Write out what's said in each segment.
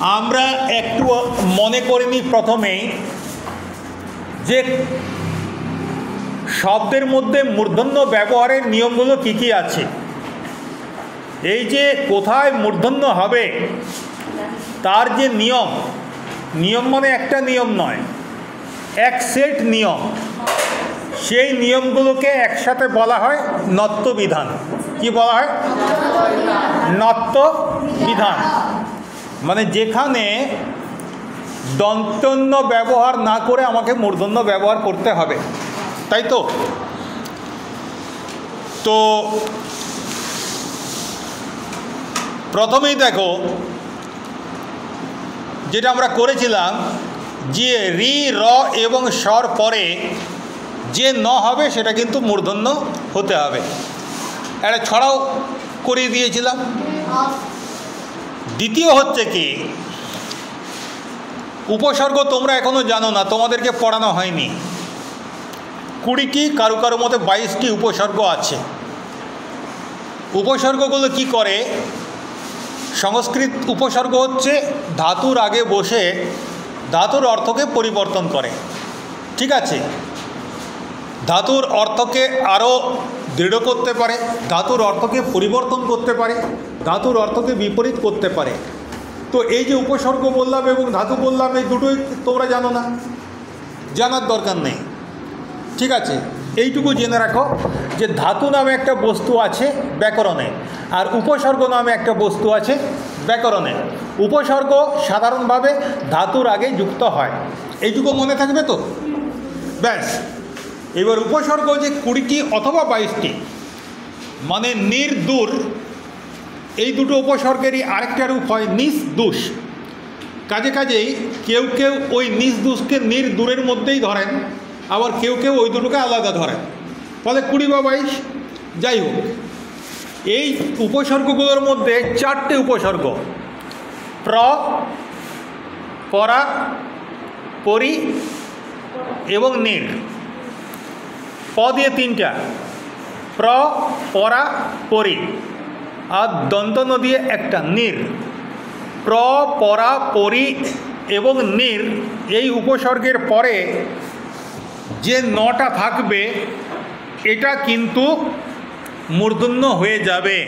আমরা একটু মনে করিনি প্রথমেই যে শব্দের মধ্যে মূর্ধন্য ব্যবহারের নিয়মগুলো কি কি আছে। এই যে কোথায় মূর্ধন্য হবে তার যে নিয়ম, নিয়ম মানে একটা নিয়ম নয়, এক সেট নিয়ম, সেই নিয়মগুলোকে একসাথে বলা হয় নত্য বিধান। কি বলা হয়? নত্য বিধান। মানে যেখানে দন্তন্য ব্যবহার না করে আমাকে মূর্ধন্য ব্যবহার করতে হবে, তাই তো? তো প্রথমেই দেখো যেটা আমরা করেছিলাম যে রি র এবং স্বর পরে যে ন হবে সেটা কিন্তু মূর্ধন্য হতে হবে। একটা ছড়াও করিয়ে দিয়েছিলাম। দ্বিতীয় হচ্ছে কি, উপসর্গ তোমরা এখনো জানো না, তোমাদেরকে পড়ানো হয়নি। 20টি, কারো কারো মতে 22টি উপসর্গ আছে। উপসর্গগুলো কি করে? সংস্কৃত উপসর্গ হচ্ছে ধাতুর আগে বসে ধাতুর অর্থকে পরিবর্তন করে। ঠিক আছে? ধাতুর অর্থকে আরও দৃঢ় করতে পারে, ধাতুর অর্থকে পরিবর্তন করতে পারে, ধাতুর অর্থকে বিপরীত করতে পারে। তো এই যে উপসর্গ বললাম এবং ধাতু বললাম, এই দুটোই তোমরা জানো না, জানার দরকার নেই। ঠিক আছে? এইটুকু জেনে রাখো যে ধাতু নামে একটা বস্তু আছে ব্যাকরণে, আর উপসর্গ নামে একটা বস্তু আছে ব্যাকরণে। উপসর্গ সাধারণভাবে ধাতুর আগে যুক্ত হয়, এইটুকু মনে থাকবে তো? ব্যাস। এবার উপসর্গ যে 20টি অথবা 22টি, মানে নির্দূর, এই দুটো উপসর্গেরই আরেকটা রূপ হয় নিজ-দূষ। কাজে কাজেই কেউ কেউ ওই নিজ-দূষকে নির্দূরের মধ্যেই ধরেন, আবার কেউ কেউ ওই দুটোকে আলাদা ধরেন, ফলে 20 বা 22। যাই হোক, এই উপসর্গগুলোর মধ্যে 4টে উপসর্গ, প্র, পরা, পরি এবং নির। প দিয়ে 3টা, প্র, পরা, পরি, আর দন্তন্য দিয়ে একটা, নির। প্র, পরা, পরি এবং নির, এই উপসর্গের পরে যে নটা থাকবে এটা কিন্তু মূর্ধন্য হয়ে যাবে।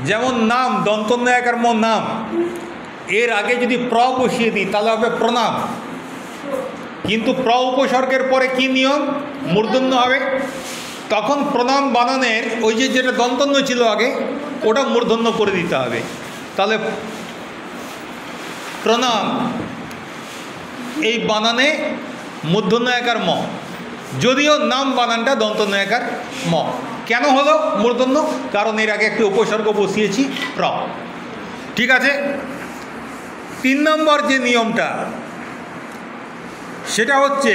যেমন নাম, দন্তন্য একার ম নাম, এর আগে যদি প্র বসিয়ে দিই তাহলে হবে প্রণাম। কিন্তু প্র উপসর্গের পরে কি নিয়ম? মূর্ধন্য হবে। তখন প্রণাম বানানের ওই যে যেটা দন্তন্য ছিল আগে, ওটা মূর্ধন্য করে দিতে হবে। তাহলে প্রণাম এই বানানে মূর্ধন্য একার ম, যদিও নাম বানানটা দন্তন্য একার ম। কেন হলো মূর্ধন্য? কারণ এর আগে একটি উপসর্গ বসিয়েছি প্র। ঠিক আছে? 3 নম্বর যে নিয়মটা, সেটা হচ্ছে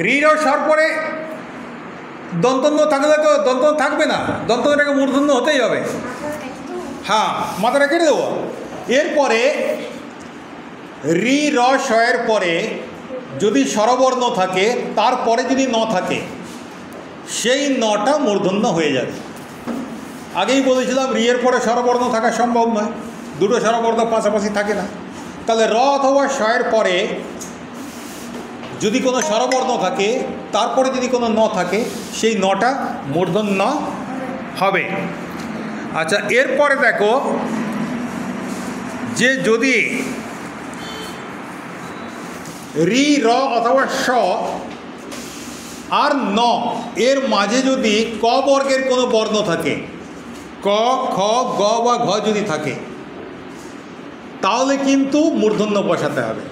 রির স্বর পরে দন্তন্য থাকলে তো দন্তন্য থাকবে না, দন্তন্যটাকে মূর্ধন্য হতেই হবে। হ্যাঁ, মাথাটা কেটে দেবো। এরপরে রি র স্বয়ের পরে যদি স্বরবর্ণ থাকে, তারপরে যদি ন থাকে, সেই নটা মূর্ধন্য হয়ে যাবে। আগেই বলেছিলাম রি এর পরে স্বরবর্ণ থাকা সম্ভব নয়, দুটো স্বরবর্ণ পাশাপাশি থাকে না। তাহলে র অথবা স্বয়ের পরে যদি কোনো স্বরবর্ণ থাকে, তারপরে যদি কোনো ন থাকে, সেই নটা মূর্ধন্য হবে। আচ্ছা, এরপরে দেখো যে যদি রি র অথবা স আর ন এর মাঝে যদি ক বর্গের কোনো বর্ণ থাকে, ক, খ, গ বা ঘ যদি থাকে, তাহলে কিন্তু মূর্ধন্য বসাতে হবে।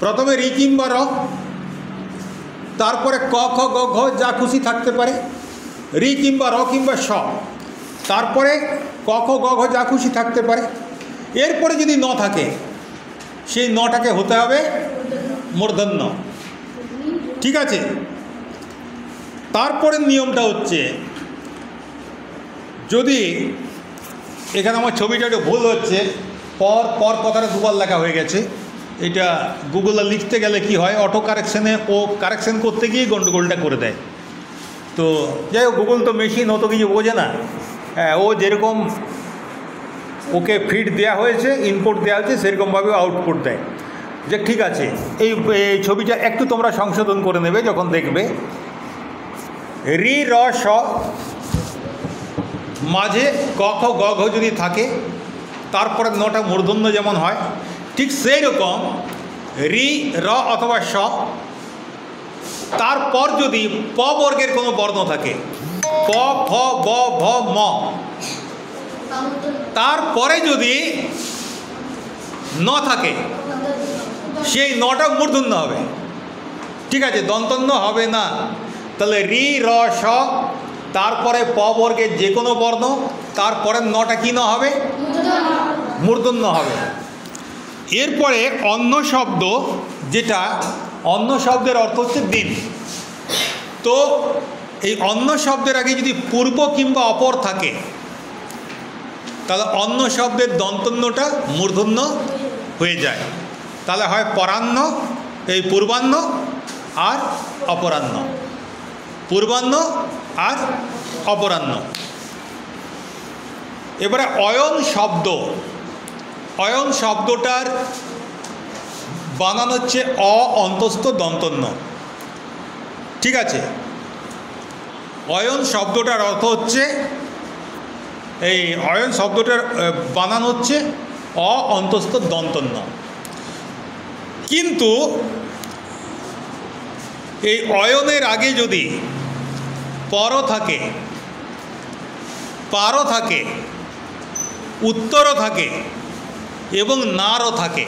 প্রথমে রি কিংবা র, তারপরে ক, খ, গ, ঘ যা খুশি থাকতে পারে, রি কিংবা র কিংবা স, তারপরে ক, খ, গ, ঘ যা খুশি থাকতে পারে। এরপরে যদি ন থাকে, সেই নটাকে হতে হবে মূর্ধন্য। ঠিক আছে? তারপরের নিয়মটা হচ্ছে, যদি এখানে আমার ছবিটা একটু ভুল হচ্ছে, পর পর কথাটা দুবার লেখা হয়ে গেছে। এটা গুগলে লিখতে গেলে কি হয়, অটো কারেকশানে ও কারেকশান করতে গিয়ে গন্ডগোলটা করে দেয়। তো যাই হোক, গুগল তো মেশিন, ও তো কিছু বোঝে না। হ্যাঁ, ও যেরকম ওকে ফিড দেওয়া হয়েছে, ইনপুট দেওয়া হয়েছে, সেরকমভাবে আউটপুট দেয়। যে ঠিক আছে, এই ছবিটা একটু তোমরা সংশোধন করে নেবে যখন দেখবে। রি র স মাঝে ক খ গ ঘ যদি থাকে, তারপরে নটা মূর্ধন্য যেমন হয়, ঠিক সেই রকম রি র অথবা স, তারপর যদি প বর্গের কোনো বর্ণ থাকে, প ফ ব ভ ম, তারপরে যদি ন থাকে, সেই নটা মূর্ধন্য হবে। ঠিক আছে, দন্তন্য হবে না। তাহলে রি র স, তারপরে প বর্গের যে কোনো বর্ণ, তারপরে নটা কি ন হবে? মূর্ধন্য হবে। এরপরে অন্য শব্দ, যেটা অন্য শব্দের অর্থ হচ্ছে দিন। তো এই অন্য শব্দের আগে যদি পূর্ব কিংবা অপর থাকে, তাহলে অন্য শব্দের দন্তন্যটা মূর্ধন্য হয়ে যায়। তাহলে হয় পরাহ্ন, এই পূর্বাহ্ন আর অপরাহ্ন, পূর্বাহ্ন আর অপরাহ্ন। এবারে অয়ন শব্দ, অয়ন শব্দটার বানান হচ্ছে অ অন্তস্থ দন্তন্য। ঠিক আছে, অয়ন শব্দটার অর্থ হচ্ছে, এই অয়ন শব্দটার বানান হচ্ছে অ অন্তস্থ দন্তন্য। কিন্তু এই অয়নের আগে যদি পর থাকে, পার থাকে, উত্তর থাকে এবং নারও থাকে,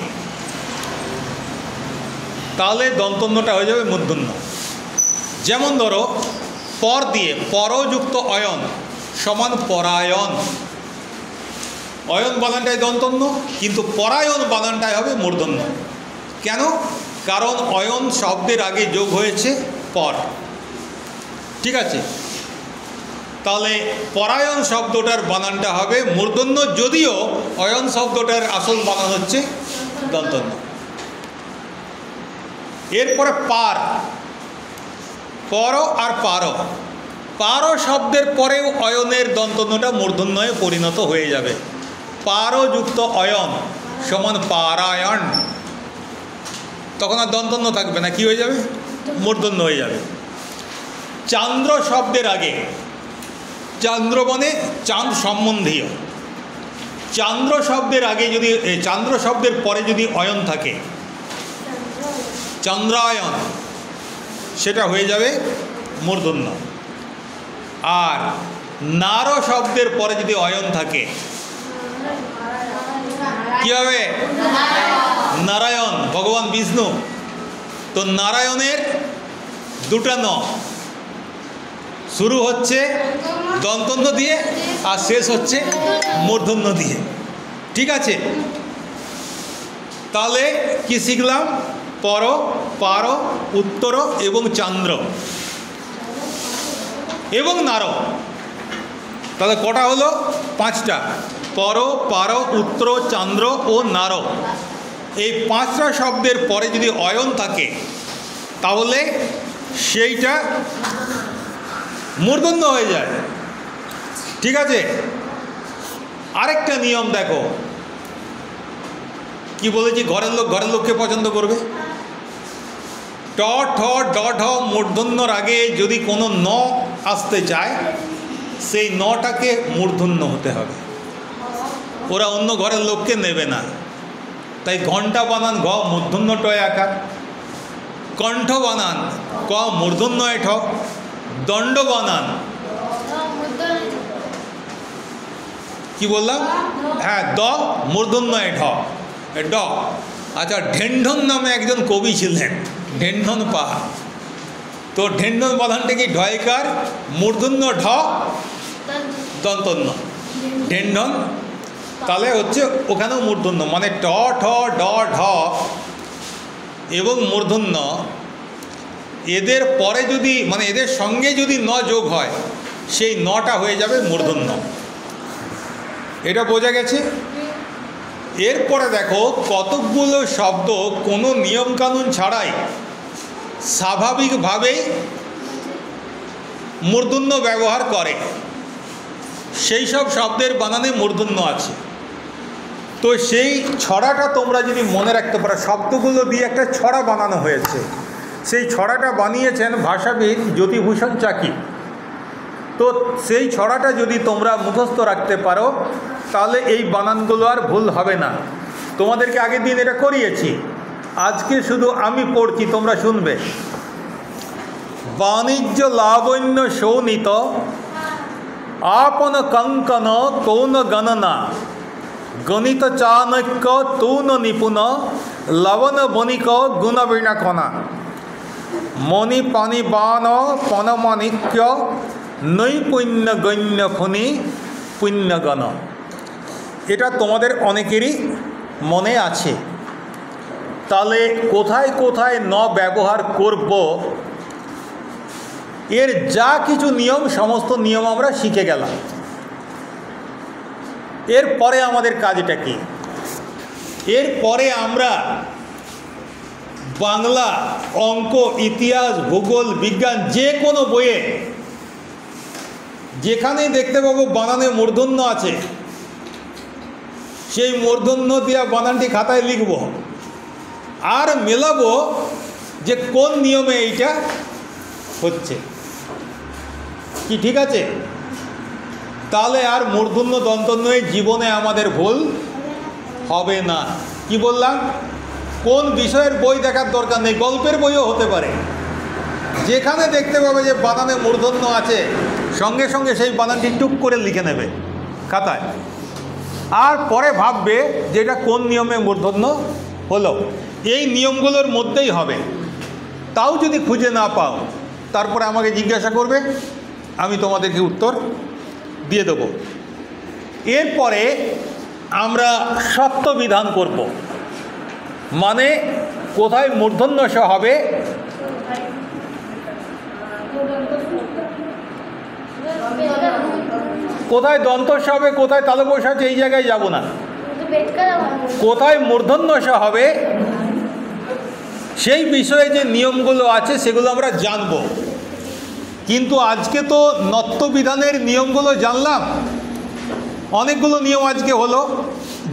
তাহলে দন্তন্যটা হয়ে যাবে মূর্ধন্য। যেমন ধরো, পর দিয়ে পরযুক্ত অয়ন সমান পরায়ণ, অয়ন বানানটাই দন্তন্য, কিন্তু পরায়ণ বানানটাই হবে মূর্ধন্য। কেন? কারণ অয়ন শব্দের আগে যোগ হয়েছে পর। ঠিক আছে, তাহলে পরায়ণ শব্দটার বানানটা হবে মূর্ধন্য, যদিও অয়ন শব্দটার আসল বানান হচ্ছে দন্তন্য। এরপরে পার, পর আর পার, পার শব্দের পরেও অয়নের দন্তন্যটা মূর্ধন্যয়ে পরিণত হয়ে যাবে। পারযুক্ত অয়ন সমান পারায়ণ, তখন আর দন্তন্য থাকবে না, কি হয়ে যাবে? মূর্ধন্য হয়ে যাবে। চান্দ্র শব্দের আগে, চান্দ্র মানে চাঁদ সম্বন্ধীয়, চান্দ্র শব্দের আগে যদি, চান্দ্র শব্দের পরে যদি অয়ন থাকে, চন্দ্রায়ন, সেটা হয়ে যাবে মূর্ধন্য। আর নার শব্দের পরে যদি অয়ন থাকে, কি হবে? নারায়ণ, ভগবান বিষ্ণু। তো নারায়ণের দুটা ন, শুরু হচ্ছে দন্তন্য দিয়ে আর শেষ হচ্ছে মূর্ধন্য দিয়ে। ঠিক আছে, তাহলে কি শিখলাম? পর, পার, উত্তর এবং চান্দ্র এবং নার। তাহলে কটা হলো? 5টা। পর, পার, উত্তর, চান্দ্র ও নার, এই 5টা শব্দের পরে যদি অয়ন থাকে, তাহলে সেইটা মূর্ধন্য হয়ে যায়। ঠিক আছে, আরেকটা নিয়ম দেখো, কি বলেছি? ঘরের লোক ঘরের লোককে পছন্দ করবে। ট ঠ ড ঢ মূর্ধন্যর আগে যদি কোনো ন আসতে চায়, সেই নটাকে মূর্ধন্য হতে হবে, ওরা অন্য ঘরের লোককে নেবে না। তাই ঘণ্টা বানান ঘ মূর্ধন্য টয় আকার, কণ্ঠ বানান ক মূর্ধন্যয় ঠ, দণ্ড বানান, কি বললাম? হ্যাঁ, দ মূর্ধন্যয় ঢ, ড। আচ্ছা, ঢেন্ঢন নামে একজন কবি ছিলেন, ঢেন্ঢন পাহা। তো ঢেন্ঢন বানানটা কি ঢয়কার, মূর্ধন্য ঢ দন্তন্য, ঢেন্ঢন। তাহলে হচ্ছে ওখানেও মূর্ধন্য, মানে ট ঠ ড ঢ এবং মূর্ধন্য, এদের পরে যদি, মানে এদের সঙ্গে যদি ন যোগ হয়, সেই নটা হয়ে যাবে মূর্ধন্য। এটা বোঝা গেছে? এরপরে দেখো, কতকগুলো শব্দ কোনো নিয়মকানুন ছাড়াই স্বাভাবিকভাবেই মূর্ধন্য ব্যবহার করে, সেই সব শব্দের বানানে মূর্ধন্য আছে। তো সেই ছড়াটা তোমরা যদি মনে রাখতে পারো, শব্দগুলো দিয়ে একটা ছড়া বানানো হয়েছে। সেই ছড়াটা বানিয়েছেন ভাষাবিদ জ্যোতিভূষণ চাকি। তো সেই ছড়াটা যদি তোমরা মুখস্থ রাখতে পারো তাহলে এই বানানগুলো আর ভুল হবে না। তোমাদেরকে আগের দিন এটা করিয়েছি, আজকে শুধু আমি পড়ছি, তোমরা শুনবে। বাণিজ্য লাবণ্য শোণিত আপন কঙ্কন কৌন গণনা গণিত চাণক্য তৌন নিপুণ লবণ বণিক গুণবীণা কণা মণি পানি বান পনমাণিক্য নৈপুণ্য গণ্য ফণি পুণ্যগণ। এটা তোমাদের অনেকেরই মনে আছে। তাহলে কোথায় কোথায় ন ব্যবহার করব, এর যা কিছু নিয়ম, সমস্ত নিয়ম আমরা শিখে গেলাম। এরপরে আমাদের কাজটা কি? এরপরে আমরা বাংলা, অঙ্ক, ইতিহাস, ভূগোল, বিজ্ঞান যে কোনো বইয়ে যেখানেই দেখতে পাবো বানানে মূর্ধন্য আছে, সেই মূর্ধন্য দিয়া বানানটি খাতায় লিখব আর মেলাবো যে কোন নিয়মে এইটা হচ্ছে। কি ঠিক আছে? তাহলে আর মূর্ধন্য দন্তন্বয়ে জীবনে আমাদের ভুল হবে না। কি বললাম? কোন বিষয়ের বই দেখার দরকার নেই, গল্পের বইও হতে পারে। যেখানে দেখতে পাবে যে বানানে মূর্ধন্য আছে, সঙ্গে সঙ্গে সেই বানানটি টুক করে লিখে নেবে খাতায়, আর পরে ভাববে যে এটা কোন নিয়মে মূর্ধন্য হলো। এই নিয়মগুলোর মধ্যেই হবে। তাও যদি খুঁজে না পাও, তারপরে আমাকে জিজ্ঞাসা করবে, আমি তোমাদেরকে উত্তর দিয়ে দেব। এরপরে আমরা সত্য বিধান করব, মানে কোথায় মূর্ধন্য স হবে, কোথায় দন্ত স হবে, কোথায় তালব্য স আছে, এই জায়গায় যাব না। কোথায় মূর্ধন্য স হবে সেই বিষয়ে যে নিয়মগুলো আছে সেগুলো আমরা জানব। কিন্তু আজকে তো নত্য বিধানের নিয়মগুলো জানলাম, অনেকগুলো নিয়ম আজকে হলো,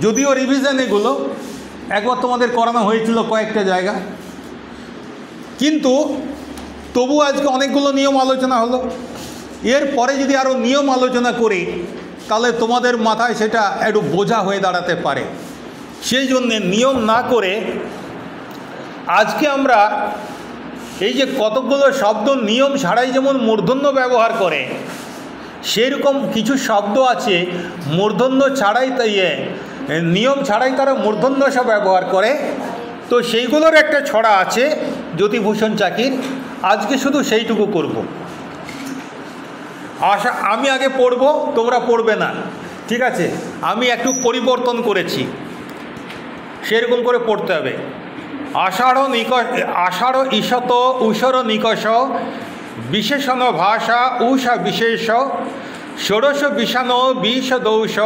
যদিও রিভিশন এগুলো একবার তোমাদের করানো হয়েছিল কয়েকটা জায়গা, কিন্তু তবু আজকে অনেকগুলো নিয়ম আলোচনা হলো। এরপরে যদি আরও নিয়ম আলোচনা করি তাহলে তোমাদের মাথায় সেটা একটু বোঝা হয়ে দাঁড়াতে পারে। সেই জন্যে নিয়ম না করে আজকে আমরা এই যে কতগুলো শব্দ নিয়ম ছাড়াই যেমন মূর্ধন্য ব্যবহার করে, সেরকম কিছু শব্দ আছে মূর্ধন্য ছাড়াই, তাই নিয়ম ছাড়াই তারা মূর্ধন্য সব ব্যবহার করে। তো সেইগুলোর একটা ছড়া আছে জ্যোতিভূষণ চাকির, আজকে শুধু সেইটুকু করব। আমি আগে পড়ব, তোমরা পড়বে না, ঠিক আছে? আমি একটু পরিবর্তন করেছি, সেরকম করে পড়তে হবে। আষাঢ় ঈশত উষর নিকষ বিশেষণ ভাষা উষা বিশেষ ষোড়শ বিষাণ বিষ দৌষ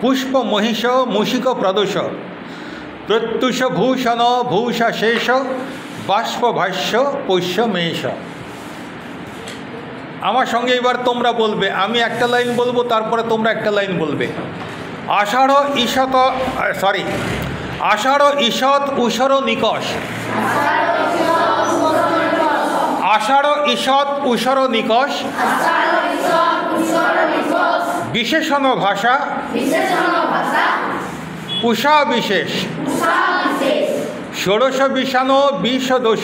পুষ্প মহিষ মুষিক প্রদোষ প্রত্যুষ ভূষণ ভূষা শেষ বাষ্প ভাষ্য পৈষ্য মেষ। আমার সঙ্গে এবার তোমরা বলবে, আমি একটা লাইন বলবো, তারপরে তোমরা একটা লাইন বলবে। আষাঢ় ঈষৎ উষর নিকষ। আষাঢ় ঈষৎ উষর নিকষ বিশেষণ ভাষা উষা বিশেষ ষোড়শ বিষাণ বিষ দোষ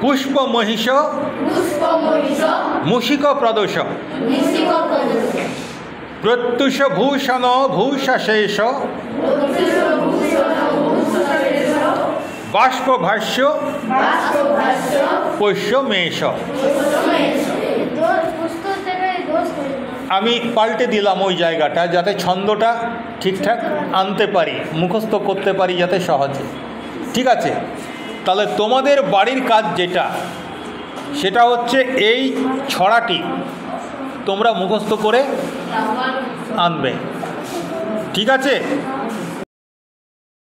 পুষ্প মহিষ মুষিক প্রদোষ প্রত্যুষ ভূষণ ভূষা শেষ বাষ্প ভাষ্য পৈষ্য মেষ। আমি পাল্টে দিলাম ওই জায়গাটা, যাতে ছন্দটা ঠিকঠাক আনতে পারি, মুখস্থ করতে পারি যাতে সহজে। ঠিক আছে? তাহলে তোমাদের বাড়ির কাজ যেটা, সেটা হচ্ছে এই ছড়াটি তোমরা মুখস্থ করে আনবে। ঠিক আছে?